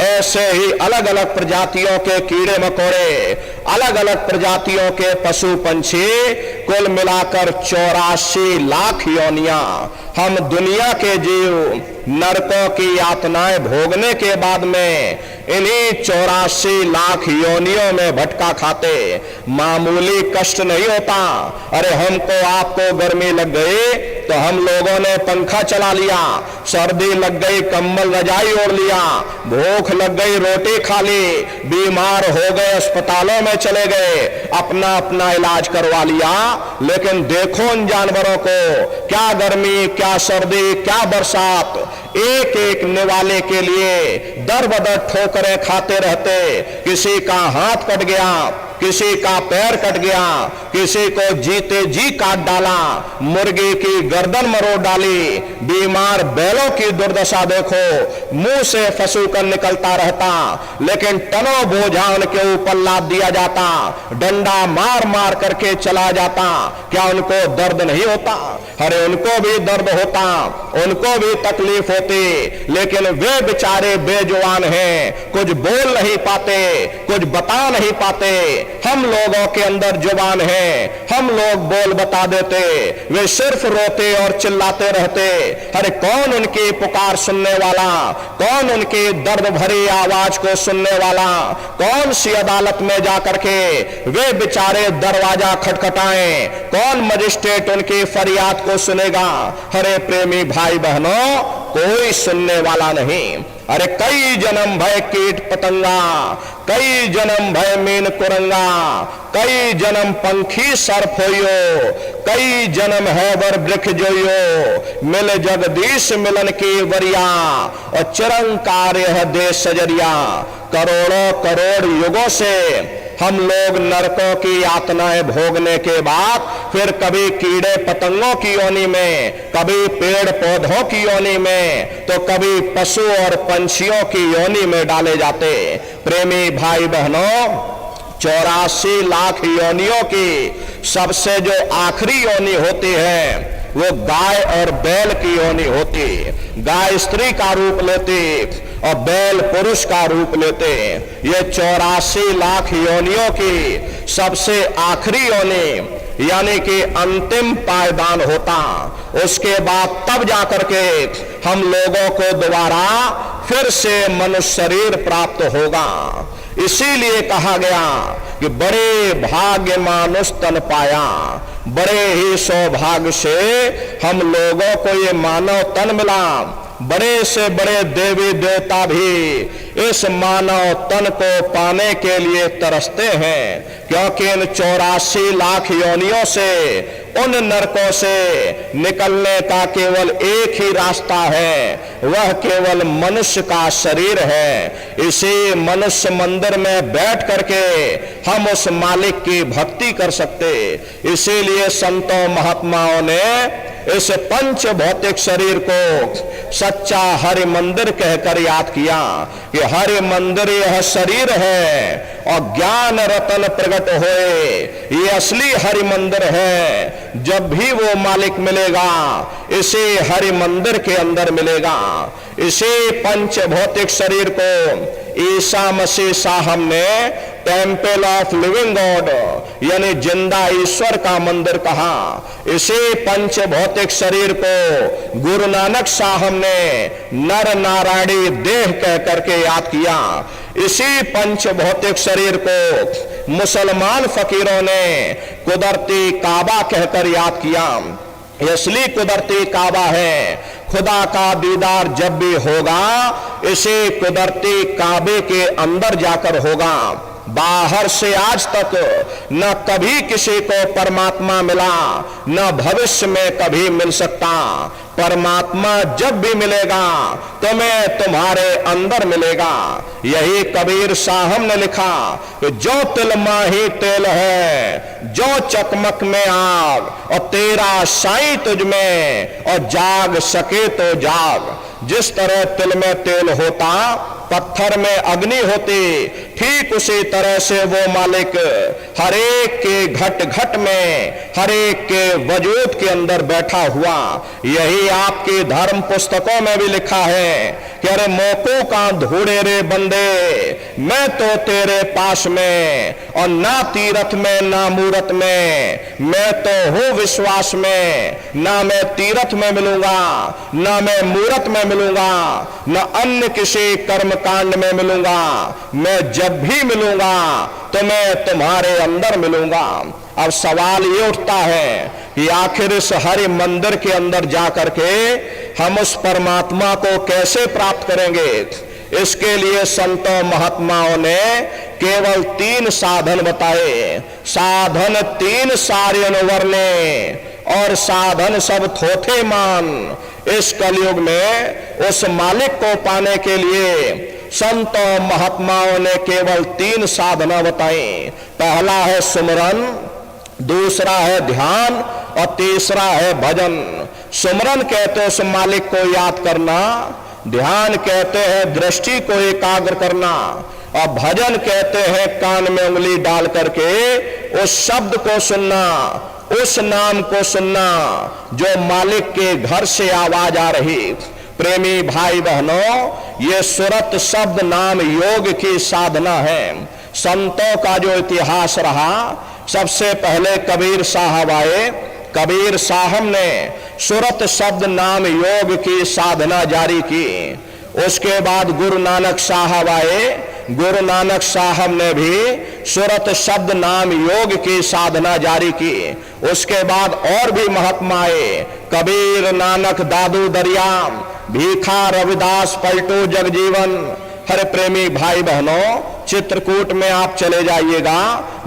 ऐसे ही अलग अलग प्रजातियों के कीड़े मकोड़े, अलग अलग प्रजातियों के पशु पंछी, कुल मिलाकर 84 लाख योनियां हम दुनिया के जीव नरकों की यातनाएं भोगने के बाद में इन्हीं 84 लाख योनियों में भटका खाते। मामूली कष्ट नहीं होता। अरे हमको आपको गर्मी लग गई तो हम लोगों ने पंखा चला लिया, सर्दी लग गई कंबल रजाई ओढ़ लिया, भूख लग गई रोटी खा ली, बीमार हो गए अस्पतालों में चले गए, अपना अपना इलाज करवा लिया। लेकिन देखो उन जानवरों को, क्या गर्मी, क्या सर्दी, क्या बरसात, एक एक निवाले के लिए दर बदर ठोकरें खाते रहते। किसी का हाथ कट गया, किसी का पैर कट गया, किसी को जीते जी काट डाला, मुर्गी की गर्दन मरोड़ डाली। बीमार बैलों की दुर्दशा देखो, मुंह से फसूकर निकलता रहता, लेकिन टनों बोझा उनके ऊपर लाद दिया जाता, डंडा मार मार करके चला जाता। क्या उनको दर्द नहीं होता? अरे उनको भी दर्द होता, उनको भी तकलीफ होती, लेकिन वे बेचारे बेजुबान हैं, कुछ बोल नहीं पाते, कुछ बता नहीं पाते। हम लोगों के अंदर जुबान है, हम लोग बोल बता देते, वे सिर्फ रोते और चिल्लाते रहते। अरे कौन उनकी पुकार सुनने वाला, कौन उनकी दर्द भरी आवाज को सुनने वाला, कौन सी अदालत में जाकर के वे बेचारे दरवाजा खटखटाएं, कौन मजिस्ट्रेट उनकी फरियाद को सुनेगा? अरे प्रेमी भाई बहनों, कोई सुनने वाला नहीं। अरे कई जन्म भय कीट पतंगा, कई जन्म भय मीन कुरंगा, कई जन्म पंखी सर्प होयो, कई जन्म है वर वृक्ष जोयो, मिल जगदीश मिलन की वरिया और चिरंकार है देश सजरिया। करोड़ों करोड़ युगों से हम लोग नरकों की यातनाएं भोगने के बाद फिर कभी कीड़े पतंगों की योनि में, कभी पेड़ पौधों की योनि में, तो कभी पशु और पंछियों की योनि में डाले जाते। प्रेमी भाई बहनों, 84 लाख योनियों की सबसे जो आखिरी योनि होती है वो गाय और बैल की योनि होती। गाय स्त्री का रूप लेती और बैल पुरुष का रूप लेते। ये 84 लाख योनियों की सबसे आखिरी योनि यानी कि अंतिम पायदान होता। उसके बाद तब जाकर के हम लोगों को दोबारा फिर से मनुष्य शरीर प्राप्त होगा। इसीलिए कहा गया कि बड़े भाग्य मानुष तन पाया, बड़े ही सौभाग्य से हम लोगों को ये मानव तन मिला। बड़े से बड़े देवी देवता भी इस मानव तन को पाने के लिए तरसते हैं, क्योंकि इन 84 लाख योनियों से, उन नरकों से निकलने का केवल एक ही रास्ता है, वह केवल मनुष्य का शरीर है। इसी मनुष्य मंदिर में बैठ करके हम उस मालिक की भक्ति कर सकते। इसीलिए संतों महात्माओं ने इस पंच भौतिक शरीर को सच्चा हरि मंदिर कहकर याद किया कि हरि मंदिर यह शरीर है और ज्ञान रतन प्रकट होए, ये असली हरि मंदिर है। जब भी वो मालिक मिलेगा इसे हरि मंदिर के अंदर मिलेगा। इसी पंच भौतिक शरीर को ईसा मसीह साहब ने टेम्पल ऑफ लिविंग गॉड यानी जिंदा ईश्वर का मंदिर कहा। इसी पंच भौतिक शरीर को गुरु नानक साहब ने नर नारायणी देह कह करके याद किया। इसी पंच भौतिक शरीर को मुसलमान फकीरों ने कुदरती काबा कहकर याद किया। ये असली कुदरती काबा है। खुदा का दीदार जब भी होगा इसे कुदरती काबे के अंदर जाकर होगा। बाहर से आज तक न कभी किसी को परमात्मा मिला, न भविष्य में कभी मिल सकता। परमात्मा जब भी मिलेगा तुम्हें तुम्हारे अंदर मिलेगा। यही कबीर साहब ने लिखा कि जो तिल माही तेल है, जो चकमक में आग, और तेरा साईं तुझ में, और जाग सके तो जाग। जिस तरह तिल में तेल होता पत्थर में अग्नि होती, ठीक उसी तरह से वो मालिक हर एक के घट घट में, हर एक के वजूद के अंदर बैठा हुआ। यही आपकी धर्म पुस्तकों में भी लिखा है कि अरे मोको का ढूंढे रे बंदे, मैं तो तेरे पास में, और ना तीरथ में ना मूरत में, मैं तो हूं विश्वास में, ना मैं तीरथ में मिलूंगा, ना मैं मूरत में मिलूंगा, ना अन्य किसी कर्म कांड में मिलूंगा। मैं जब भी मिलूंगा तो मैं तुम्हारे अंदर मिलूंगा। अब सवाल ये उठता है कि आखिर इस हरि मंदिर के अंदर जाकर के हम उस परमात्मा को कैसे प्राप्त करेंगे। इसके लिए संतों महात्माओं ने केवल 3 साधन बताए। साधन 3 सारे वर्णे, और साधन सब थोथे मान। इस कलयुग में उस मालिक को पाने के लिए संतों महात्माओं ने केवल 3 साधना बताई। पहला है सुमरन, दूसरा है ध्यान, और तीसरा है भजन। सुमरन कहते हैं उस मालिक को याद करना, ध्यान कहते हैं दृष्टि को एकाग्र करना, और भजन कहते हैं कान में उंगली डाल करके उस शब्द को सुनना, उस नाम को सुनना जो मालिक के घर से आवाज आ रही। प्रेमी भाई बहनों, ये सुरत शब्द नाम योग की साधना है। संतों का जो इतिहास रहा, सबसे पहले कबीर साहब आए। कबीर साहब ने सुरत शब्द नाम योग की साधना जारी की। उसके बाद गुरु नानक साहब आए। गुरु नानक साहब ने भी सुरत शब्द नाम योग की साधना जारी की। उसके बाद और भी महात्मा आए, कबीर, नानक, दादू दरियाम, भीखा, रविदास, पलटू, जगजीवन। हरे प्रेमी भाई बहनों, चित्रकूट में आप चले जाइएगा,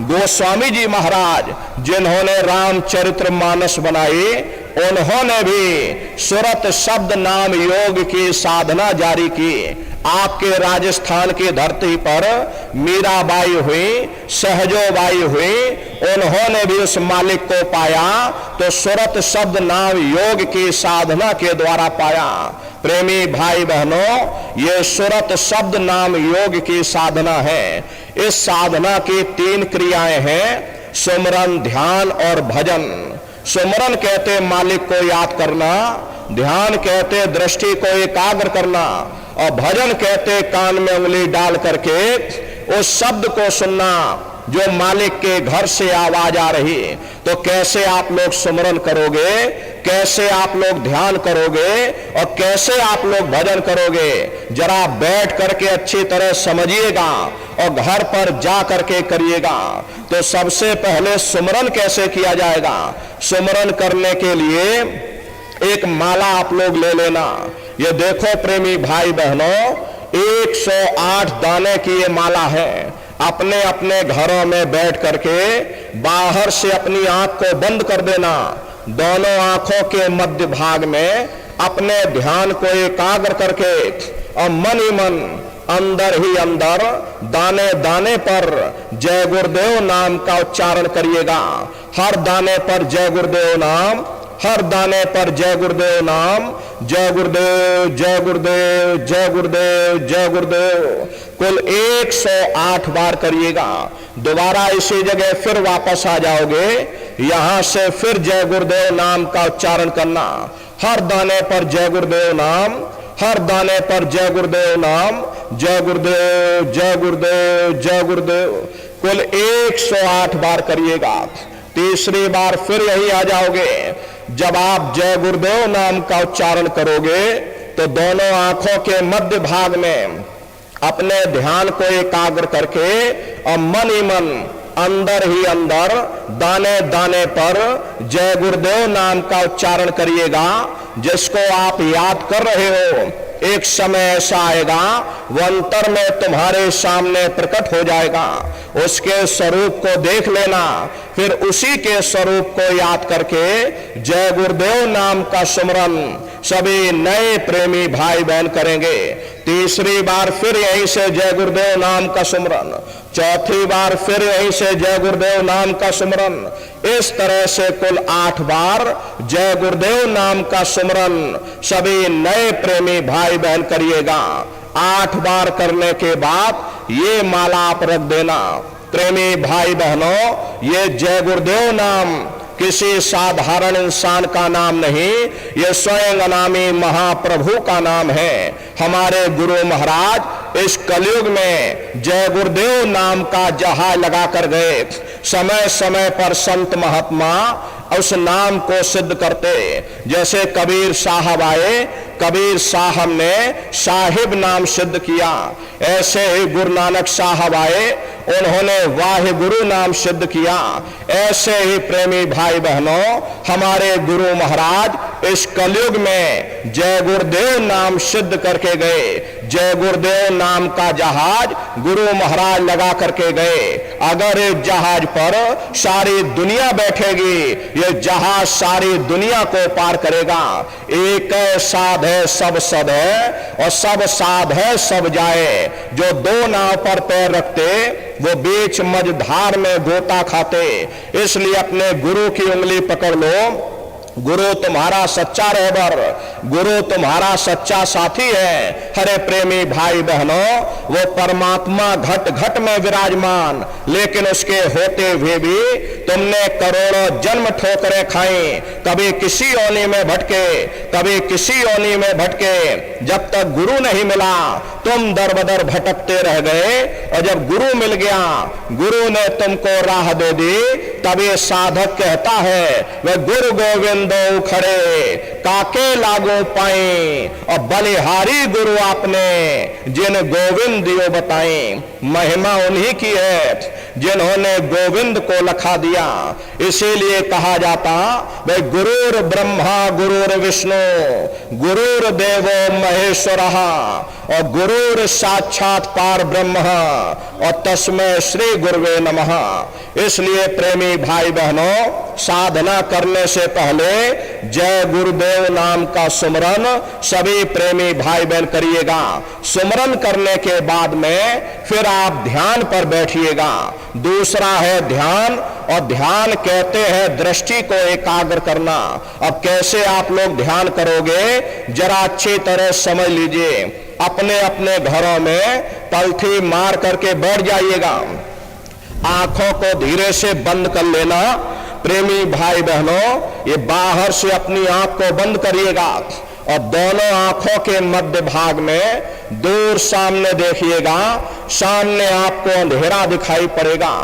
गोस्वामी जी महाराज जिन्होंने रामचरित्र मानस बनाई, उन्होंने भी सुरत शब्द नाम योग की साधना जारी की। आपके राजस्थान की धरती पर मीराबाई हुई, सहजोबाई हुई, उन्होंने भी उस मालिक को पाया तो सुरत शब्द नाम योग की साधना के द्वारा पाया। प्रेमी भाई बहनों, ये सुरत शब्द नाम योग की साधना है। इस साधना की 3 क्रियाएं हैं, सुमरन, ध्यान और भजन। सुमरन कहते मालिक को याद करना, ध्यान कहते दृष्टि को एकाग्र करना, और भजन कहते कान में उंगली डाल करके उस शब्द को सुनना जो मालिक के घर से आवाज आ रही। तो कैसे आप लोग सुमरन करोगे, कैसे आप लोग ध्यान करोगे, और कैसे आप लोग भजन करोगे, जरा बैठ करके अच्छी तरह समझिएगा और घर पर जा करके करिएगा। तो सबसे पहले सुमरन कैसे किया जाएगा। सुमरन करने के लिए एक माला आप लोग ले लेना। ये देखो प्रेमी भाई बहनों, 108 दाने की ये माला है। अपने अपने घरों में बैठ करके बाहर से अपनी आंख को बंद कर देना। दोनों आंखों के मध्य भाग में अपने ध्यान को एकाग्र करके और मन ही मन अंदर ही अंदर दाने दाने पर जय गुरुदेव नाम का उच्चारण करिएगा। हर दाने पर जय गुरुदेव नाम, हर दाने पर जय गुरुदेव नाम, जय गुरुदेव, जय गुरुदेव, जय गुरुदेव, जय गुरुदेव। कुल 108 बार करिएगा। दोबारा इसी जगह फिर वापस आ जाओगे, यहां से फिर जय गुरुदेव नाम का उच्चारण करना। हर दाने पर जय गुरुदेव नाम, हर दाने पर जय गुरुदेव नाम, जय गुरुदेव, जय गुरुदेव, जय गुरुदेव। कुल 108 बार करिएगा। तीसरी बार फिर यही आ जाओगे। जब आप जय गुरुदेव नाम का उच्चारण करोगे तो दोनों आंखों के मध्य भाग में अपने ध्यान को एकाग्र करके और मन ही मन अंदर ही अंदर दाने दाने पर जय गुरुदेव नाम का उच्चारण करिएगा। जिसको आप याद कर रहे हो, एक समय ऐसा आएगा वो अंतर में तुम्हारे सामने प्रकट हो जाएगा। उसके स्वरूप को देख लेना, फिर उसी के स्वरूप को याद करके जय गुरुदेव नाम का सुमरन सभी नए प्रेमी भाई बहन करेंगे। तीसरी बार फिर यहीं से जय गुरुदेव नाम का सुमरन, चौथी बार फिर यहीं से जय गुरुदेव नाम का सुमरन। इस तरह से कुल 8 बार जय गुरुदेव नाम का सुमरन सभी नए प्रेमी भाई बहन करिएगा। 8 बार करने के बाद ये माला आप रख देना। प्रेमी भाई बहनों, ये जय गुरुदेव नाम किसी साधारण इंसान का नाम नहीं, ये स्वयं अनामी महाप्रभु का नाम है। हमारे गुरु महाराज इस कलयुग में जय गुरुदेव नाम का जहाज लगा कर गए। समय समय पर संत महात्मा उस नाम को सिद्ध करते। जैसे कबीर साहब आए, कबीर साहब ने साहिब नाम सिद्ध किया। ऐसे ही गुरु नानक साहब आए, उन्होंने वाहिगुरु नाम सिद्ध किया। ऐसे ही प्रेमी भाई बहनों, हमारे गुरु महाराज इस कलयुग में जय गुरुदेव नाम सिद्ध करके गए। जय गुरुदेव नाम का जहाज गुरु महाराज लगा करके गए। अगर इस जहाज पर सारी दुनिया बैठेगी, ये जहाज सारी दुनिया को पार करेगा। एक साध है सब सद है, और सब साध है सब जाए। जो दो नाव पर पैर रखते वो बीच मझधार में गोता खाते। इसलिए अपने गुरु की उंगली पकड़ लो। गुरु तुम्हारा सच्चा रहबर, गुरु तुम्हारा सच्चा साथी है। हरे प्रेमी भाई बहनों, वो परमात्मा घट घट में विराजमान, लेकिन उसके होते हुए भी तुमने करोड़ों जन्म ठोकरें खाई, कभी किसी योनि में भटके, कभी किसी योनि में भटके। जब तक गुरु नहीं मिला तुम दर बदर भटकते रह गए, और जब गुरु मिल गया, गुरु ने तुमको राह दे दी, तब ये साधक कहता है वह गुरु गोविंद खड़े काके लागो पाए, और बलिहारी गुरु आपने जिन गोविंद दियो बताए। महिमा उन्हीं की है जिन्होंने गोविंद को लखा दिया। इसीलिए कहा जाता भाई गुरुर ब्रह्मा गुरुर विष्णु गुरुर देवो महेश्वरः, और गुरुर साक्षात पार ब्रह्म, और तस्मै श्री गुरुवे नमः। इसलिए प्रेमी भाई बहनों, साधना करने से पहले जय गुरुदेव नाम का सुमरन सभी प्रेमी भाई बहन करिएगा। सुमरन करने के बाद में फिर आप ध्यान पर बैठिएगा। दूसरा है ध्यान, और ध्यान कहते हैं दृष्टि को एकाग्र करना। अब कैसे आप लोग ध्यान करोगे, जरा अच्छी तरह समझ लीजिए। अपने अपने घरों में पलथी मार करके बैठ जाइएगा, आंखों को धीरे से बंद कर लेना। प्रेमी भाई बहनों, ये बाहर से अपनी आंख को बंद करिएगा, और दोनों आंखों के मध्य भाग में दूर सामने देखिएगा। सामने आपको अंधेरा दिखाई पड़ेगा।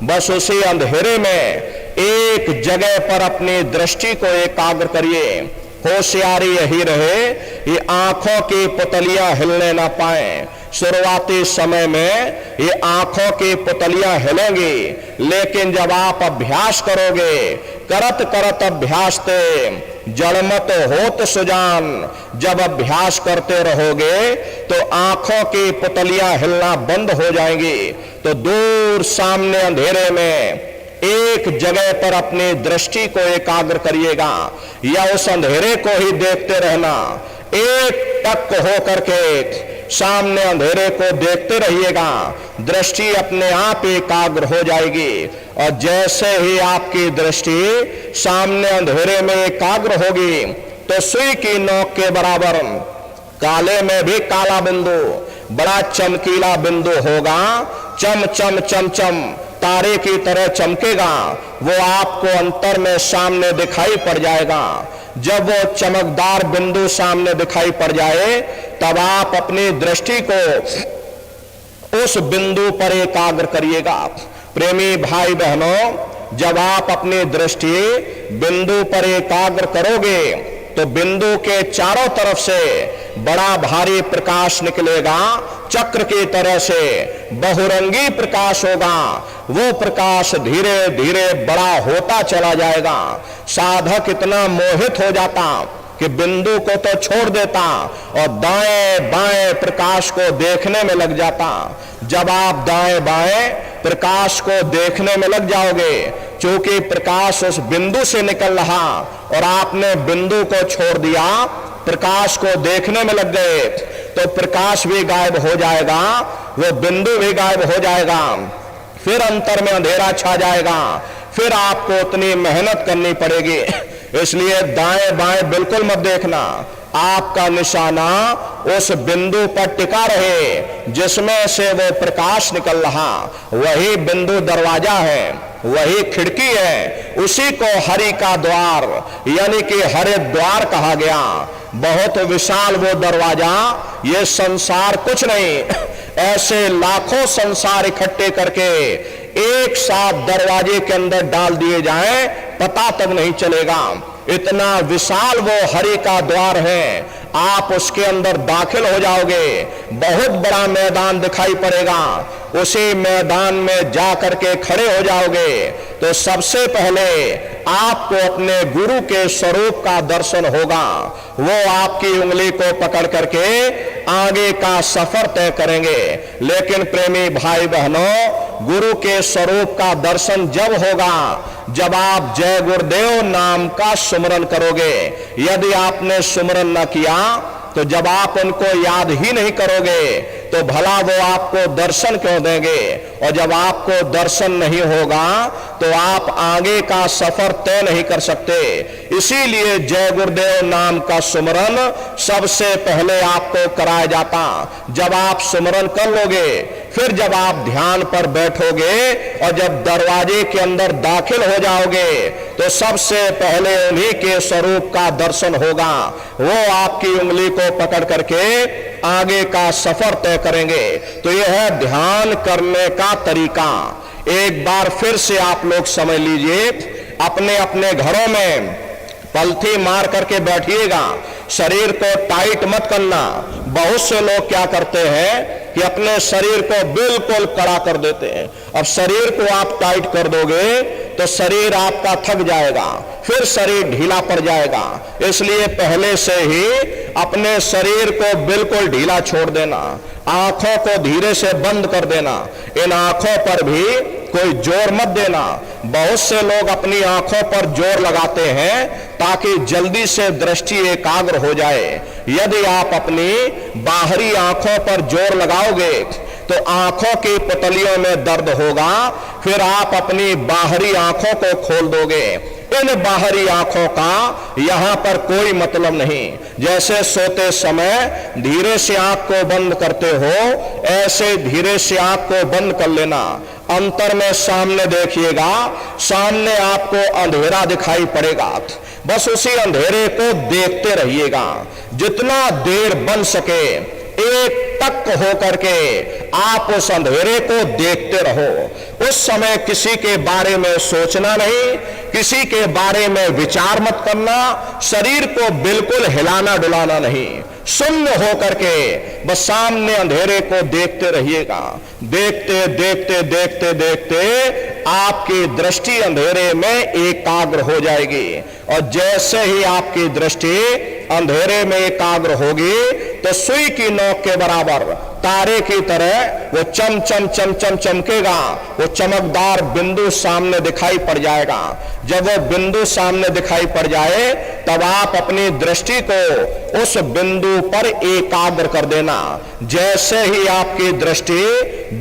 बस उसी अंधेरे में एक जगह पर अपनी दृष्टि को एकाग्र करिए। होशियारी यही रहे, ये आंखों की पुतलियां हिलने ना पाए। शुरुआती समय में ये आंखों की पुतलियां हिलेंगी, लेकिन जब आप अभ्यास करोगे, करत करत अभ्यास ते जड़मत होत सुजान, जब अभ्यास करते रहोगे तो आंखों की पुतलियां हिलना बंद हो जाएंगी। तो दूर सामने अंधेरे में एक जगह पर अपनी दृष्टि को एकाग्र करिएगा, या उस अंधेरे को ही देखते रहना। एक टक हो करके सामने अंधेरे को देखते रहिएगा, दृष्टि अपने आप एकाग्र हो जाएगी। और जैसे ही आपकी दृष्टि सामने अंधेरे में एकाग्र होगी, तो सुई की नोक के बराबर काले में भी काला बिंदु, बड़ा चमकीला बिंदु होगा। चम चम चम चम तारे की तरह चमकेगा, वो आपको अंतर में सामने दिखाई पड़ जाएगा। जब वो चमकदार बिंदु सामने दिखाई पड़ जाए, तब आप अपनी दृष्टि को उस बिंदु पर एकाग्र करिएगा। प्रेमी भाई बहनों, जब आप अपनी दृष्टि बिंदु पर एकाग्र करोगे, तो बिंदु के चारों तरफ से बड़ा भारी प्रकाश निकलेगा। चक्र की तरह से बहुरंगी प्रकाश होगा। वो प्रकाश धीरे धीरे बड़ा होता चला जाएगा। साधक इतना मोहित हो जाता कि बिंदु को तो छोड़ देता और दाएं बाएं प्रकाश को देखने में लग जाता। जब आप दाएं बाएं प्रकाश को देखने में लग जाओगे, चूंकि प्रकाश उस बिंदु से निकल रहा और आपने बिंदु को छोड़ दिया, प्रकाश को देखने में लग गए, तो प्रकाश भी गायब हो जाएगा, वो बिंदु भी गायब हो जाएगा। फिर अंतर में अंधेरा छा जाएगा। फिर आपको उतनी मेहनत करनी पड़ेगी। इसलिए दाएं बाएं बिल्कुल मत देखना। आपका निशाना उस बिंदु पर टिका रहे जिसमें से वो प्रकाश निकल रहा, वही बिंदु दरवाजा है, वही खिड़की है, उसी को हरि का द्वार यानी कि हरे द्वार कहा गया। बहुत विशाल वो दरवाजा, ये संसार कुछ नहीं, ऐसे लाखों संसार इकट्ठे करके एक साथ दरवाजे के अंदर डाल दिए जाएं, पता तक नहीं चलेगा। इतना विशाल वो हरि का द्वार है। आप उसके अंदर दाखिल हो जाओगे, बहुत बड़ा मैदान दिखाई पड़ेगा। उसी मैदान में जा करके खड़े हो जाओगे तो सबसे पहले आपको अपने गुरु के स्वरूप का दर्शन होगा। वो आपकी उंगली को पकड़ करके आगे का सफर तय करेंगे। लेकिन प्रेमी भाई बहनों, गुरु के स्वरूप का दर्शन जब होगा जब आप जय गुरुदेव नाम का सुमरन करोगे। यदि आपने सुमरन न किया तो जब आप उनको याद ही नहीं करोगे तो भला वो आपको दर्शन क्यों देंगे। और जब आपको दर्शन नहीं होगा तो आप आगे का सफर तय नहीं कर सकते। इसीलिए जय गुरुदेव नाम का सुमरन सबसे पहले आपको कराया जाता। जब आप सुमरन कर लोगे, फिर जब आप ध्यान पर बैठोगे और जब दरवाजे के अंदर दाखिल हो जाओगे तो सबसे पहले उन्हीं के स्वरूप का दर्शन होगा। वो आपकी उंगली को पकड़ करके आगे का सफर तय करेंगे। तो यह है ध्यान करने का तरीका। एक बार फिर से आप लोग समझ लीजिए, अपने अपने घरों में पलथी मार करके बैठिएगा, शरीर को टाइट मत करना। बहुत से लोग क्या करते हैं कि अपने शरीर को बिल्कुल कड़ा कर देते हैं। अब शरीर को आप टाइट कर दोगे तो शरीर आपका थक जाएगा, फिर शरीर ढीला पड़ जाएगा। इसलिए पहले से ही अपने शरीर को बिल्कुल ढीला छोड़ देना, आंखों को धीरे से बंद कर देना, इन आंखों पर भी कोई जोर मत देना। बहुत से लोग अपनी आंखों पर जोर लगाते हैं ताकि जल्दी से दृष्टि एकाग्र हो जाए। यदि आप अपनी बाहरी आंखों पर जोर लगाओगे तो आंखों की पुतलियों में दर्द होगा, फिर आप अपनी बाहरी आंखों को खोल दोगे। इन बाहरी आंखों का यहां पर कोई मतलब नहीं। जैसे सोते समय धीरे से आंख को बंद करते हो, ऐसे धीरे से आंख को बंद कर लेना। अंतर में सामने देखिएगा, सामने आपको अंधेरा दिखाई पड़ेगा, बस उसी अंधेरे को देखते रहिएगा। जितना देर बन सके एक टक हो करके आप उस अंधेरे को देखते रहो। उस समय किसी के बारे में सोचना नहीं, किसी के बारे में विचार मत करना, शरीर को बिल्कुल हिलाना डुलाना नहीं। शून्य हो करके बस सामने अंधेरे को देखते रहिएगा। देखते देखते देखते देखते आपकी दृष्टि अंधेरे में एकाग्र हो जाएगी। और जैसे ही आपकी दृष्टि अंधेरे में एकाग्र होगी तो सुई की नोक के बराबर तारे की तरह वो चम चम चम चम चमकेगा। वो चमकदार बिंदु सामने दिखाई पड़ जाएगा। जब वो बिंदु सामने दिखाई पड़ जाए तब आप अपनी दृष्टि को उस बिंदु पर एकाग्र कर देना। जैसे ही आपकी दृष्टि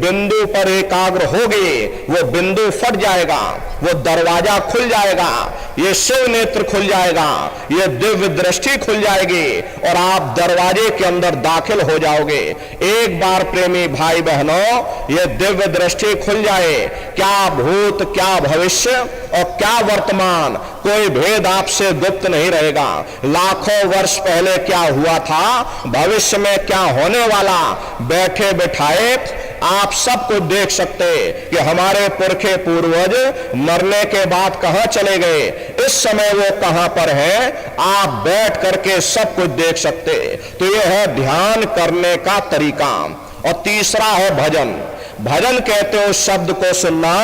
बिंदु पर एकाग्र होगी, वो बिंदु फट जाएगा, वो दरवाजा खुल जाएगा, ये शिव नेत्र खुल जाएगा, ये दिव्य दृष्टि खुल जाएगी और आप दरवाजे के अंदर दाखिल हो जाओगे। एक बार प्रेमी भाई बहनों, ये दिव्य दृष्टि खुल जाए, क्या भूत क्या भविष्य और क्या वर्तमान, कोई भेद आपसे गुप्त नहीं रहेगा। लाखों वर्ष पहले क्या हुआ था, भविष्य में क्या होने वाला, बैठे बैठाए आप सब कुछ देख सकते कि हमारे पुरखे पूर्वज मरने के बाद कहां चले गए, इस समय वो कहां पर है, आप बैठ करके सब कुछ देख सकते। तो यह है ध्यान करने का तरीका। और तीसरा है भजन। भजन कहते हो शब्द को सुनना,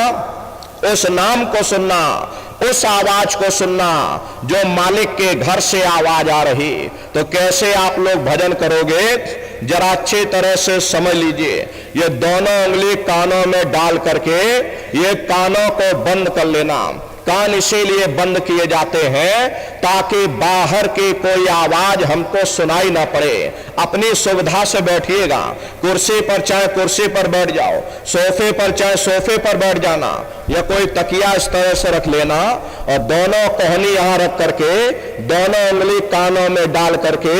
उस नाम को सुनना, उस आवाज को सुनना जो मालिक के घर से आवाज आ रही। तो कैसे आप लोग भजन करोगे, जरा अच्छी तरह से समझ लीजिए। ये दोनों उंगली कानों में डाल करके ये कानों को बंद कर लेना। कान इसीलिए बंद किए जाते हैं ताकि बाहर की कोई आवाज हमको सुनाई ना पड़े। अपनी सुविधा से बैठिएगा, कुर्सी पर चाहे कुर्सी पर बैठ जाओ, सोफे पर चाहे सोफे पर बैठ जाना, या कोई तकिया इस तरह से रख लेना और दोनों कोहनी यहां रख करके दोनों उंगली कानों में डाल करके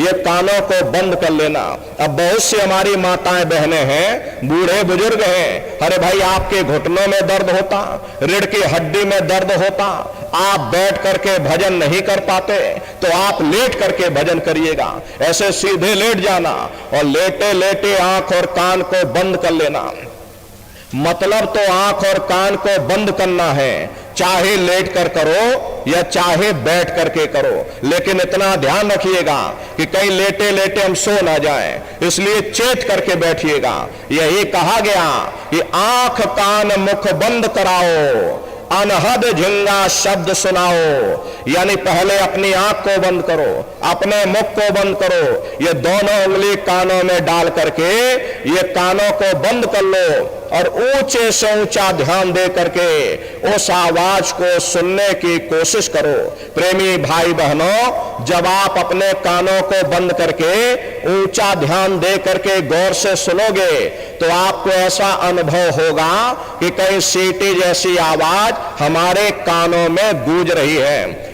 ये कानों को बंद कर लेना। अब बहुत सी हमारी माताएं बहनें हैं, बूढ़े बुजुर्ग हैं, अरे भाई आपके घुटनों में दर्द होता, रीढ़ की हड्डी में दर्द होता, आप बैठ करके भजन नहीं कर पाते तो आप लेट करके भजन करिएगा। ऐसे सीधे लेट जाना और लेटे लेटे आंख और कान को बंद कर लेना। मतलब तो आंख और कान को बंद करना है, चाहे लेट कर करो या चाहे बैठ करके करो, लेकिन इतना ध्यान रखिएगा कि कहीं लेटे लेटे हम सो ना जाएं, इसलिए चेत करके बैठिएगा। यही कहा गया कि आंख कान मुख बंद कराओ, अनहद झिंगा शब्द सुनाओ। यानी पहले अपनी आंख को बंद करो, अपने मुख को बंद करो, ये दोनों उंगली कानों में डाल करके ये कानों को बंद कर लो और ऊंचे से ऊंचा ध्यान दे करके उस आवाज को सुनने की कोशिश करो। प्रेमी भाई बहनों, जब आप अपने कानों को बंद करके ऊंचा ध्यान दे करके गौर से सुनोगे तो आपको ऐसा अनुभव होगा कि कहीं सीटी जैसी आवाज हमारे कानों में गूंज रही है।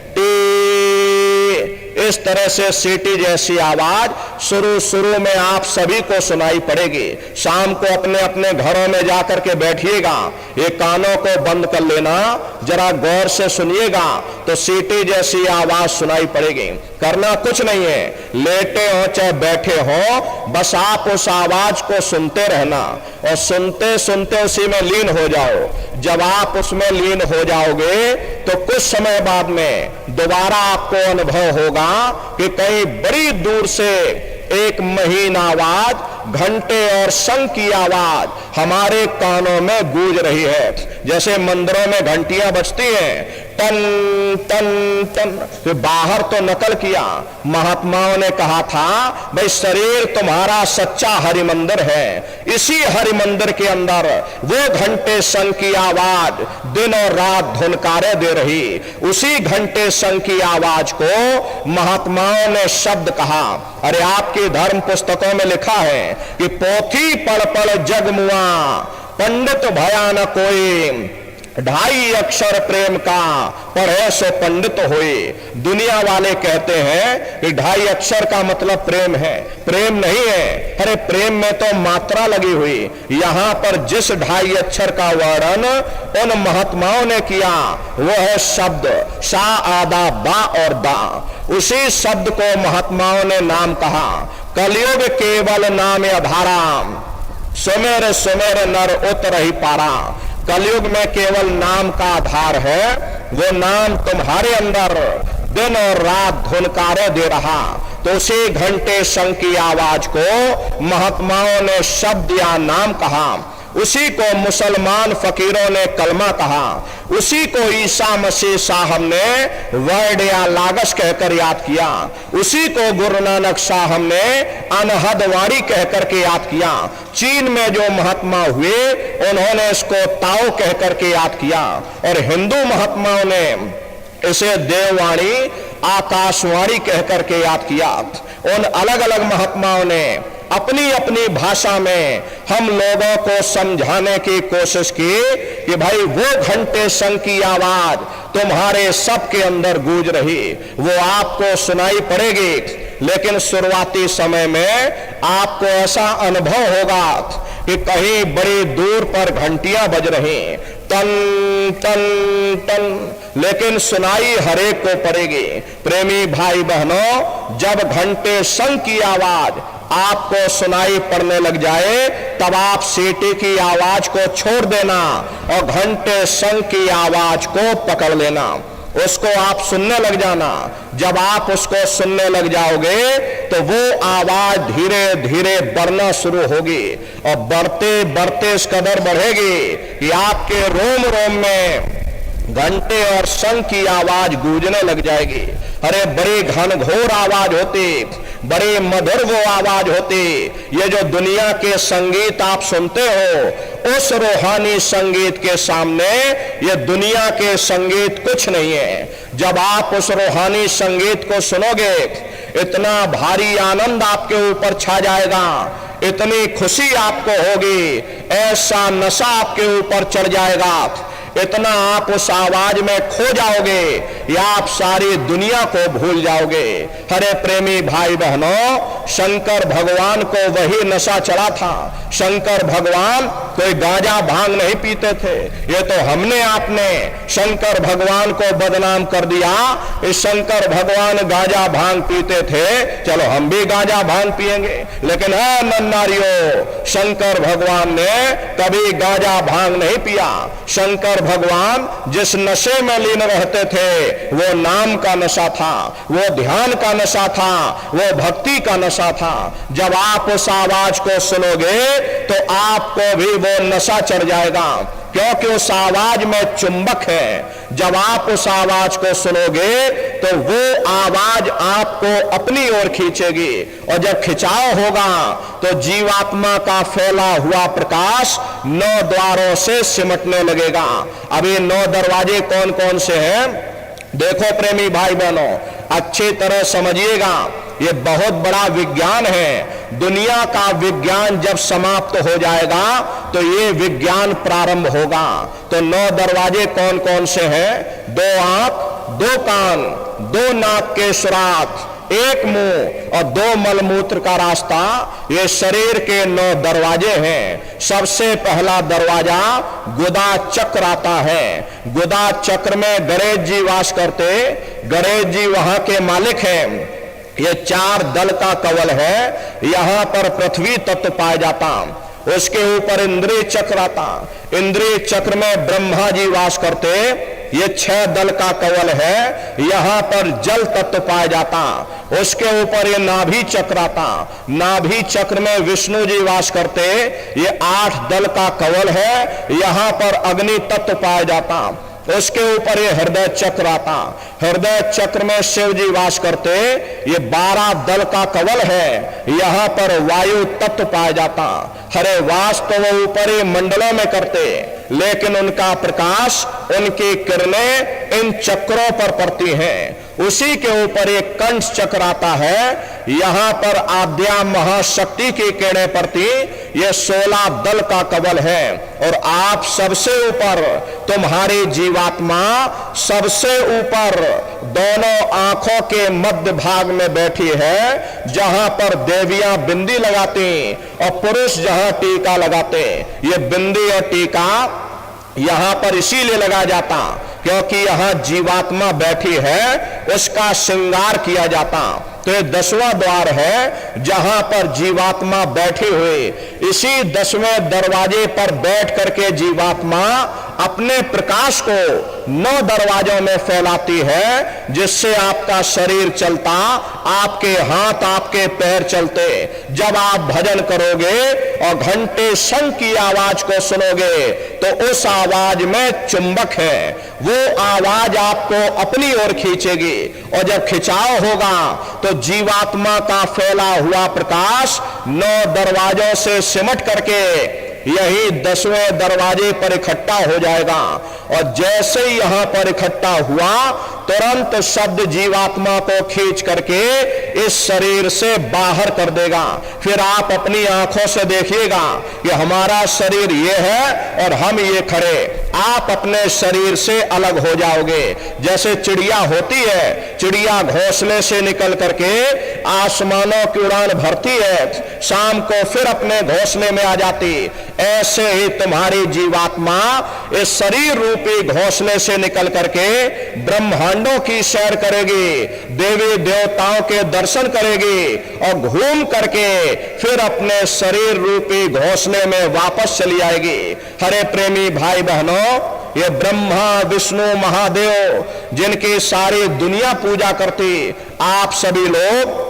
इस तरह से सीटी जैसी आवाज शुरू में आप सभी को सुनाई पड़ेगी। शाम को अपने अपने घरों में जाकर के बैठिएगा, ये कानों को बंद कर लेना, जरा गौर से सुनिएगा तो सीटी जैसी आवाज सुनाई पड़ेगी। करना कुछ नहीं है, लेटे हो चाहे बैठे हो, बस आप उस आवाज को सुनते रहना और सुनते सुनते उसी में लीन हो जाओ। जब आप उसमें लीन हो जाओगे तो कुछ समय बाद में दोबारा आपको अनुभव होगा कि कहीं बड़ी दूर से एक महीन आवाज, घंटे और शंख की आवाज हमारे कानों में गूंज रही है। जैसे मंदिरों में घंटियां बजती हैं, टन टन टन। तो बाहर तो नकल किया, महात्माओं ने कहा था भाई शरीर तुम्हारा सच्चा हरि मंदिर है, इसी हरि मंदिर के अंदर वो घंटे शंख की आवाज दिन और रात धुनकारे दे रही, उसी घंटे शंख की आवाज को महात्माओं ने शब्द कहा। अरे आपकी धर्म पुस्तकों में लिखा है कि पोथी पढ़ पढ़ जग मुआ, पंडित भया न कोई, 2.5 अक्षर प्रेम का पढ़े सो पंडित होए। दुनिया वाले कहते हैं कि 2.5 अक्षर का मतलब प्रेम है, प्रेम नहीं है। अरे प्रेम में तो मात्रा लगी हुई, यहां पर जिस 2.5 अक्षर का वर्णन उन महात्माओं ने किया वो है शब्द सा आदा बा और दा। उसी शब्द को महात्माओं ने नाम कहा। कलयुग केवल नाम आधारा, सुमेर सुमेर नर उतर ही पारा। कलयुग में केवल नाम का आधार है, वो नाम तुम्हारे अंदर दिन और रात धुनकारे दे रहा। तो उसी घंटे शंख की आवाज को महात्माओं ने शब्द या नाम कहा, उसी को मुसलमान फकीरों ने कलमा कहा, उसी को ईसा मसीह साहब ने वर्ड या लागस कहकर याद किया, उसी को गुरु नानक साहब ने अनहद वाणी कहकर के याद किया। चीन में जो महात्मा हुए उन्होंने इसको ताओ कहकर के याद किया और हिंदू महात्माओं ने इसे देववाणी आकाशवाणी कहकर के याद किया। उन अलग अलग महात्माओं ने अपनी अपनी भाषा में हम लोगों को समझाने की कोशिश की कि भाई वो घंटे शंख की आवाज तुम्हारे सबके अंदर गूंज रही, वो आपको सुनाई पड़ेगी। लेकिन शुरुआती समय में आपको ऐसा अनुभव होगा कि कहीं बड़ी दूर पर घंटियां बज रही, टन टन टन, लेकिन सुनाई हरेक को पड़ेगी। प्रेमी भाई बहनों, जब घंटे शंख की आवाज आपको सुनाई पड़ने लग जाए तब आप सीटी की आवाज को छोड़ देना और घंटे शंख की आवाज को पकड़ लेना, उसको आप सुनने लग जाना। जब आप उसको सुनने लग जाओगे तो वो आवाज धीरे धीरे बढ़ना शुरू होगी और बढ़ते बढ़ते इस कदर बढ़ेगी कि आपके रोम रोम में घंटे और शंख की आवाज गूंजने लग जाएगी। अरे बड़ी घनघोर आवाज होती, बड़ी मधुर वो आवाज होती। ये जो दुनिया के संगीत आप सुनते हो, उस रूहानी संगीत के सामने ये दुनिया के संगीत कुछ नहीं है। जब आप उस रूहानी संगीत को सुनोगे, इतना भारी आनंद आपके ऊपर छा जाएगा, इतनी खुशी आपको होगी, ऐसा नशा आपके ऊपर चढ़ जाएगा, इतना आप उस आवाज में खो जाओगे या आप सारी दुनिया को भूल जाओगे। हरे प्रेमी भाई बहनों, शंकर भगवान को वही नशा चढ़ा था। शंकर भगवान कोई गांजा भांग नहीं पीते थे। ये तो हमने आपने शंकर भगवान को बदनाम कर दिया। इस शंकर भगवान गांजा भांग पीते थे, चलो हम भी गांजा भांग पिएंगे। लेकिन है नन्नारियों, शंकर भगवान ने कभी गांजा भांग नहीं पिया। शंकर भगवान जिस नशे में लीन रहते थे वो नाम का नशा था, वो ध्यान का नशा था, वो भक्ति का नशा था। जब आप उस आवाज को सुनोगे तो आपको भी वो नशा चढ़ जाएगा, क्योंकि उस आवाज में चुंबक है। जब आप उस आवाज को सुनोगे तो वो आवाज आपको अपनी ओर खींचेगी, और जब खिंचाव होगा तो जीवात्मा का फैला हुआ प्रकाश 9 द्वारों से सिमटने लगेगा। अब ये 9 दरवाजे कौन कौन से हैं? देखो प्रेमी भाई बहनों, अच्छी तरह समझिएगा, ये बहुत बड़ा विज्ञान है। दुनिया का विज्ञान जब समाप्त हो जाएगा तो ये विज्ञान प्रारंभ होगा। तो 9 दरवाजे कौन कौन से हैं? 2 आंख, 2 कान, 2 नाक के सुराख, 1 मुंह और 2 मलमूत्र का रास्ता, ये शरीर के 9 दरवाजे हैं। सबसे पहला दरवाजा गुदा चक्र आता है। गुदा चक्र में गणेश जी वास करते, गणेश जी वहां के मालिक हैं। ये 4 दल का कवल है। यहां पर पृथ्वी तत्व पाया जाता, उसके ऊपर इंद्रिय चक्र आता। इंद्रिय चक्र में ब्रह्मा जी वास करते। ये 6 दल का कवल है। यहां पर जल तत्व पाया जाता, उसके ऊपर ये नाभि चक्र आता। नाभि चक्र में विष्णु जी वास करते। ये 8 दल का कवल है। यहां पर अग्नि तत्व पाया जाता, उसके ऊपर ये हृदय चक्र आता। हृदय चक्र में शिव जी वास करते। ये 12 दल का कवल है। यहां पर वायु तत्व पाया जाता। हरे वास तो वो ऊपर ही मंडलों में करते, लेकिन उनका प्रकाश, उनकी किरणें इन चक्रों पर पड़ती हैं। उसी के ऊपर एक कंठ चक्र आता है। यहां पर आद्या महाशक्ति की किरणें पड़ती। ये 16 दल का कवल है। और आप सबसे ऊपर, तुम्हारी जीवात्मा सबसे ऊपर दोनों आंखों के मध्य भाग में बैठी है, जहां पर देवियां बिंदी लगाती और पुरुष जहां टीका लगाते। ये बिंदी और टीका यहां पर इसीलिए लगा जाता क्योंकि यहां जीवात्मा बैठी है, उसका श्रृंगार किया जाता। तो ये 10वां द्वार है जहां पर जीवात्मा बैठी हुई। इसी 10वें दरवाजे पर बैठ करके जीवात्मा अपने प्रकाश को 9 दरवाजों में फैलाती है, जिससे आपका शरीर चलता, आपके हाथ, आपके पैर चलते। जब आप भजन करोगे और घंटे शंख की आवाज को सुनोगे तो उस आवाज में चुंबक है, वो आवाज आपको अपनी ओर खींचेगी। और जब खिंचाव होगा तो जीवात्मा का फैला हुआ प्रकाश 9 दरवाजों से सिमट करके यही 10वें दरवाजे पर इकट्ठा हो जाएगा। और जैसे ही यहां पर इकट्ठा हुआ, तुरंत शब्द जीवात्मा को खींच करके इस शरीर से बाहर कर देगा। फिर आप अपनी आंखों से देखिएगा कि हमारा शरीर ये है और हम ये खड़े। आप अपने शरीर से अलग हो जाओगे। जैसे चिड़िया होती है, चिड़िया घोंसले से निकल करके आसमानों की उड़ान भरती है, शाम को फिर अपने घोंसले में आ जाती। ऐसे ही तुम्हारी जीवात्मा इस शरीर रूपी घोंसले से निकल करके ब्रह्मांडों की सैर करेगी, देवी देवताओं के दर्शन करेगी और घूम करके फिर अपने शरीर रूपी घोंसले में वापस चली आएगी। हरे प्रेमी भाई बहनों, ये ब्रह्मा विष्णु महादेव जिनकी सारी दुनिया पूजा करती, आप सभी लोग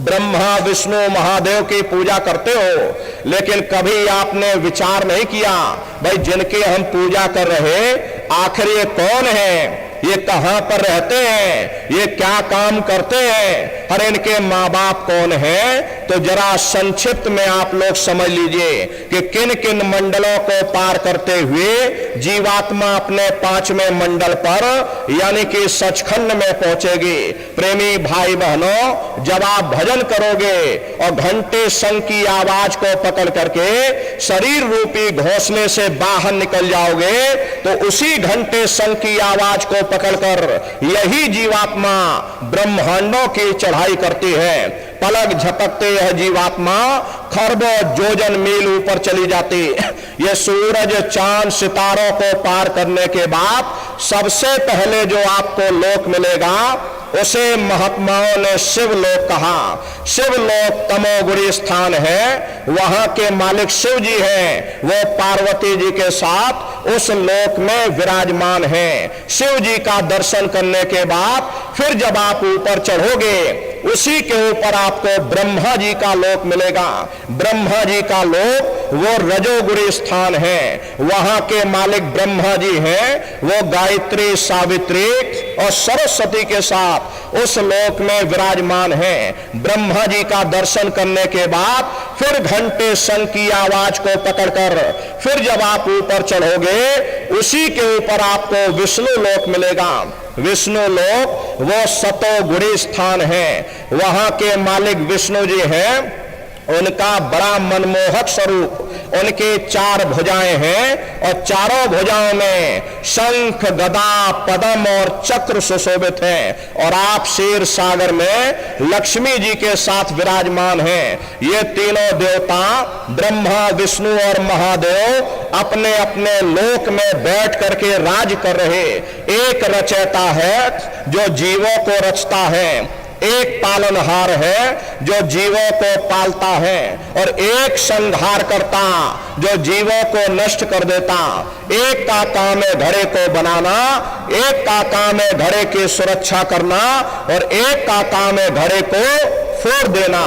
ब्रह्मा विष्णु महादेव की पूजा करते हो, लेकिन कभी आपने विचार नहीं किया भाई जिनकी हम पूजा कर रहे आखिर ये कौन है? ये कहां पर रहते हैं, ये क्या काम करते हैं, और इनके माँ बाप कौन हैं। तो जरा संक्षिप्त में आप लोग समझ लीजिए कि किन किन मंडलों को पार करते हुए जीवात्मा अपने पांचवें मंडल पर यानी कि सचखंड में पहुंचेगी। प्रेमी भाई बहनों, जब आप भजन करोगे और घंटे शंख की आवाज को पकड़ करके शरीर रूपी घोंसले से बाहर निकल जाओगे तो उसी घंटे शंख की आवाज को पकड़कर यही जीवात्मा ब्रह्मांडों की चढ़ाई करती है। पलक झपकते यह जीवात्मा खरबों योजन मील ऊपर चली जाती। यह सूरज चांद सितारों को पार करने के बाद सबसे पहले जो आपको लोक मिलेगा उसे महात्माओं ने शिवलोक कहा। शिवलोक तमोगुणी स्थान है, वहां के मालिक शिव जी हैं, वो पार्वती जी के साथ उस लोक में विराजमान हैं। शिव जी का दर्शन करने के बाद फिर जब आप ऊपर चढ़ोगे उसी के ऊपर आपको ब्रह्मा जी का लोक मिलेगा। ब्रह्मा जी का लोक वो रजोगुणी स्थान है, वहां के मालिक ब्रह्मा जी हैं, वो गायत्री सावित्री और सरस्वती के साथ उस लोक में विराजमान हैं। ब्रह्मा जी का दर्शन करने के बाद फिर घंटे शंख की आवाज को पकड़कर फिर जब आप ऊपर चढ़ोगे उसी के ऊपर आपको विष्णु लोक मिलेगा। विष्णु लोक वो सतोगुणी स्थान है, वहां के मालिक विष्णु जी हैं, उनका बड़ा मनमोहक स्वरूप, उनके 4 भुजाएं हैं और चारों भुजाओं में शंख गदा पद्म और चक्र सुशोभित हैं और आप क्षीर सागर में लक्ष्मी जी के साथ विराजमान हैं। ये तीनों देवता ब्रह्मा विष्णु और महादेव अपने अपने लोक में बैठ करके राज कर रहे। एक रचयिता है जो जीवों को रचता है, एक पालनहार है जो जीवों को पालता है और एक संहार करता जो जीवों को नष्ट कर देता। एक का काम है घड़े को बनाना, एक का काम है घड़े की सुरक्षा करना और एक का काम है घड़े को फोड़ देना।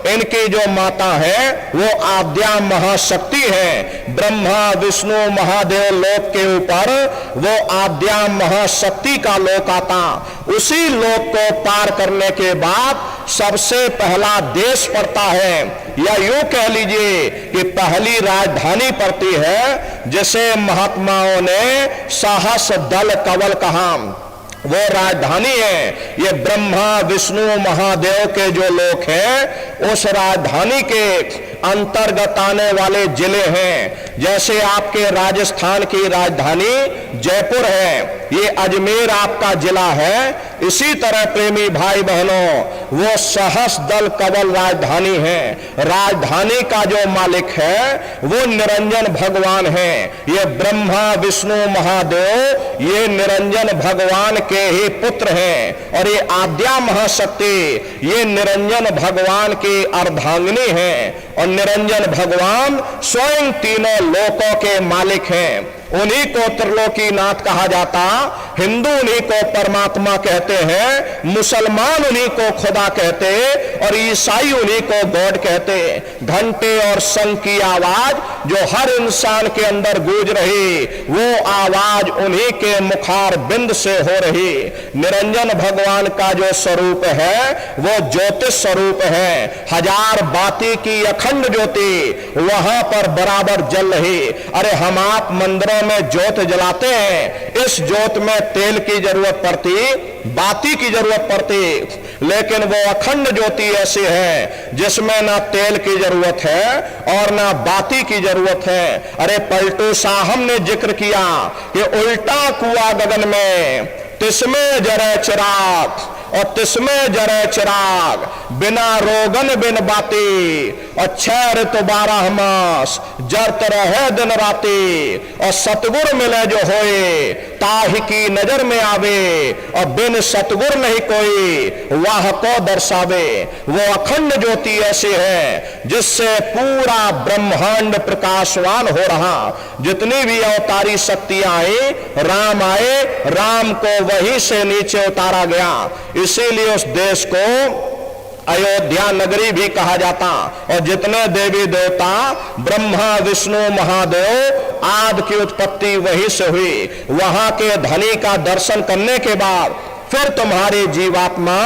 इनकी जो माता है वो आद्या महाशक्ति है। ब्रह्मा विष्णु महादेव लोक के ऊपर वो आद्या महाशक्ति का लोक आता। उसी लोक को पार करने के बाद सबसे पहला देश पड़ता है, या यूं कह लीजिए कि पहली राजधानी पड़ती है, जिसे महात्माओं ने साहस दल कवल कहा। वो राजधानी है, ये ब्रह्मा विष्णु महादेव के जो लोक हैं उस राजधानी के अंतर्गत आने वाले जिले हैं। जैसे आपके राजस्थान की राजधानी जयपुर है, ये अजमेर आपका जिला है, इसी तरह प्रेमी भाई बहनों वो सहस्रदल कवल राजधानी है। राजधानी का जो मालिक है वो निरंजन भगवान है। ये ब्रह्मा विष्णु महादेव ये निरंजन भगवान के ही पुत्र हैं और ये आद्या महाशक्ति ये निरंजन भगवान की अर्धांगिनी है और निरंजन भगवान स्वयं तीनों लोकों के मालिक हैं। उन्हीं को त्रिलोकीनाथ कहा जाता, हिंदू उन्हीं को परमात्मा कहते हैं, मुसलमान उन्हीं को खुदा कहते और ईसाई उन्हीं को गॉड कहते। घंटे और शंख की आवाज जो हर इंसान के अंदर गूंज रही वो आवाज उन्हीं के मुखार बिंद से हो रही। निरंजन भगवान का जो स्वरूप है वो ज्योतिष स्वरूप है। हजार बाती की अखंड ज्योति वहां पर बराबर जल रही। अरे हम आप मंदिरों में ज्योत जलाते हैं, इस ज्योत में तेल की जरूरत पड़ती, बाती की जरूरत पड़ती, लेकिन वो अखंड ज्योति ऐसी है जिसमें ना तेल की जरूरत है और ना बाती की जरूरत है। अरे पलटू साहब ने जिक्र किया कि उल्टा कुआं गगन में तिसमें जरे चिराग और तिसमें जरे चिराग, बिना रोगन बिन बाती और 6 ऋतु 12 मास जरत रहे दिन राती और सतगुर मिले जो होए ताहि की नजर में आवे और बिन सतगुर नहीं कोई वाह को दर्शावे। वो अखंड ज्योति ऐसी है जिससे पूरा ब्रह्मांड प्रकाशवान हो रहा। जितनी भी अवतारी शक्तियां आई, राम आए, राम को वहीं से नीचे उतारा गया। इसीलिए उस देश को अयोध्या नगरी भी कहा जाता और जितने देवी देवता ब्रह्मा विष्णु महादेव आदि की उत्पत्ति वहीं से हुई। वहां के धनी का दर्शन करने के बाद फिर तुम्हारी जीवात्मा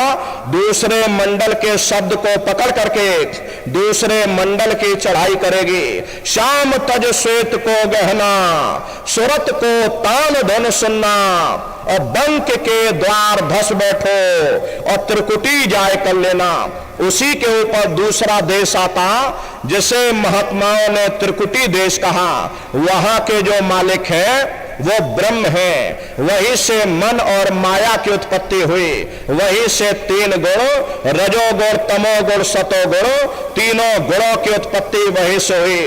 दूसरे मंडल के शब्द को पकड़ करके दूसरे मंडल की चढ़ाई करेगी। श्याम तज श्वेत को गहना, सुरत को तान धन सुनना, और बंक के द्वार धस बैठो और त्रिकुटी जाए कर लेना। उसी के ऊपर दूसरा देश आता जिसे महात्माओं ने त्रिकुटी देश कहा। वहां के जो मालिक है वो ब्रह्म है, वहीं से मन और माया की उत्पत्ति हुई। वहीं से तीन गुण, रजोगुण, तमोगुण, सतोगुण, तीनों गुणों की उत्पत्ति वहीं से हुई।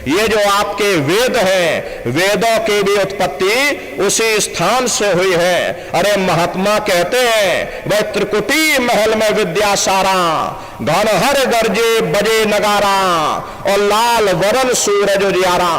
ये जो आपके वेद हैं, वेदों की भी उत्पत्ति उसी स्थान से हुई है। अरे महात्मा कहते हैं वह त्रिकुटी महल में विद्या सारा, घनहर गरजे बजे नगारा, और लाल वरण सूरज उजियारा।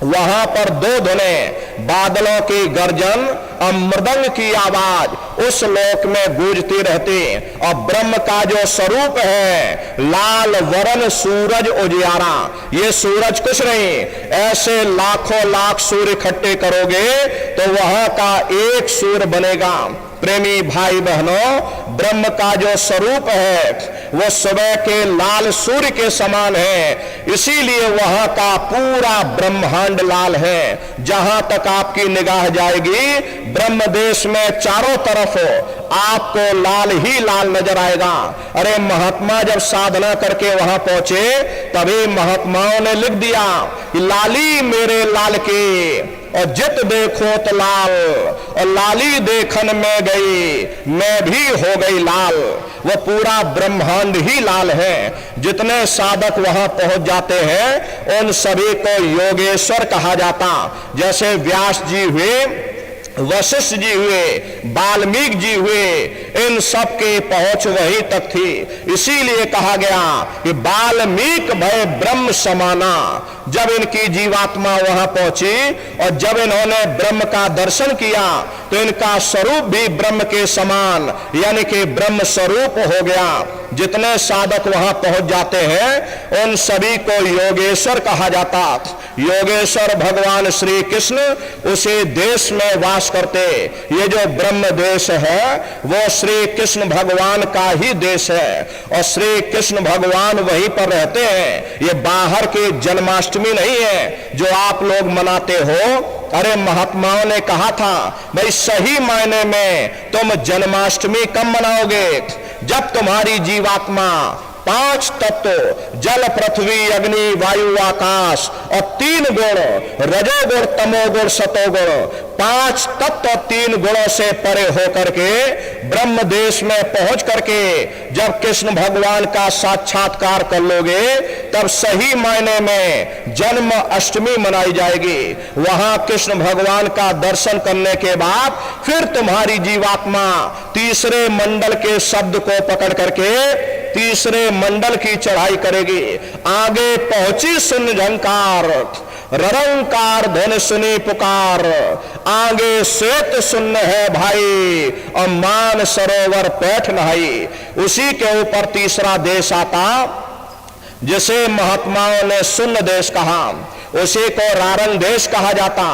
वहां पर दो धुने, बादलों की गर्जन और मृदंग की आवाज उस लोक में गूंजती रहती। और ब्रह्म का जो स्वरूप है लाल वरण सूरज उजियारा। ये सूरज कुछ नहीं, ऐसे लाखों लाख सूर्य इकट्ठे करोगे तो वहां का एक सूर्य बनेगा। प्रेमी भाई बहनों, ब्रह्म का जो स्वरूप है वो सुबह के लाल सूर्य के समान है, इसीलिए वहां का पूरा ब्रह्मांड लाल है। जहां तक आपकी निगाह जाएगी ब्रह्म देश में चारों तरफ आपको लाल ही लाल नजर आएगा। अरे महात्मा जब साधना करके वहां पहुंचे तभी महात्माओं ने लिख दिया कि लाली मेरे लाल की, और जित देखो तो लाल, और लाली देखन में गई मैं भी हो गई लाल। वो पूरा ब्रह्मांड ही लाल है। जितने साधक वहां पहुंच जाते हैं उन सभी को योगेश्वर कहा जाता। जैसे व्यास जी हुए, वशिष्ठ जी हुए, वाल्मीकि जी हुए, इन सब की पहुंच वहीं तक थी। इसीलिए कहा गया कि वाल्मीकि भय ब्रह्म समाना। जब इनकी जीवात्मा वहां पहुंची और जब इन्होंने ब्रह्म का दर्शन किया तो इनका स्वरूप भी ब्रह्म के समान यानी कि ब्रह्म स्वरूप हो गया। जितने साधक वहां पहुंच जाते हैं उन सभी को योगेश्वर कहा जाता। योगेश्वर भगवान श्री कृष्ण उसी देश में वास करते। ये जो ब्रह्म देश है वो श्री कृष्ण भगवान का ही देश है और श्री कृष्ण भगवान वहीं पर रहते हैं। ये बाहर की जन्माष्टमी नहीं है जो आप लोग मनाते हो। अरे महात्माओं ने कहा था भाई सही मायने में तुम जन्माष्टमी कब मनाओगे? जब तुम्हारी जीवात्मा पांच तत्व जल पृथ्वी अग्नि वायु आकाश और तीन गुण रजोगुण तमोगुण सतोगुण पांच तत्व तीन गुणों से परे होकर के ब्रह्म देश में पहुंच करके जब कृष्ण भगवान का साक्षात्कार कर लोगे तब सही मायने में जन्म अष्टमी मनाई जाएगी। वहां कृष्ण भगवान का दर्शन करने के बाद फिर तुम्हारी जीवात्मा तीसरे मंडल के शब्द को पकड़ करके तीसरे मंडल की चढ़ाई करेगी। आगे पहुंची सुन झंकार, ररंकार धन सुनी पुकार, आगे श्वेत सुन्न है भाई और मान सरोवर पैठ नहाई। उसी के ऊपर तीसरा देश आता जिसे महात्माओं ने सुन्न देश कहा। उसी को रारंग देश कहा जाता,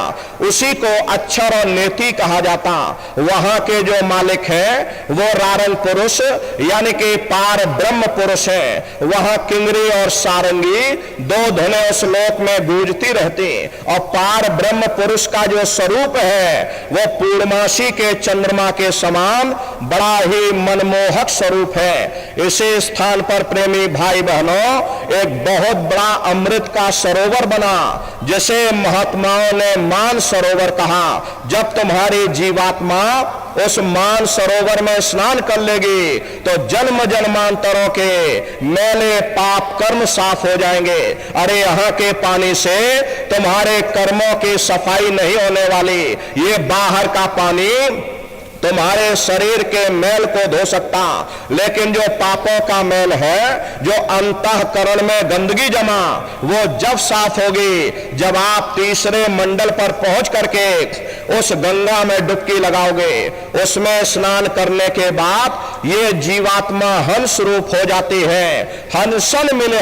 उसी को अक्षर और नेति कहा जाता। वहां के जो मालिक हैं वो रारंग पुरुष यानी कि पार ब्रह्म पुरुष है। वहां किंगरी और सारंगी दो धुनें उस लोक में गूंजती रहती और पार ब्रह्म पुरुष का जो स्वरूप है वो पूर्णमासी के चंद्रमा के समान बड़ा ही मनमोहक स्वरूप है। इसी स्थान पर प्रेमी भाई बहनों एक बहुत बड़ा अमृत का सरोवर बना जैसे महात्माओं ने मान सरोवर कहा। जब तुम्हारी जीवात्मा उस मान सरोवर में स्नान कर लेगी तो जन्म जन्मांतरों के मैले पाप कर्म साफ हो जाएंगे। अरे यहाँ के पानी से तुम्हारे कर्मों की सफाई नहीं होने वाली। ये बाहर का पानी तुम्हारे शरीर के मैल को धो सकता, लेकिन जो पापों का मैल है, जो अंतःकरण में गंदगी जमा, वो जब साफ होगी जब आप तीसरे मंडल पर पहुंच करके उस गंगा में डुबकी लगाओगे। उसमें स्नान करने के बाद ये जीवात्मा हंस रूप हो जाती है। हंसन मिले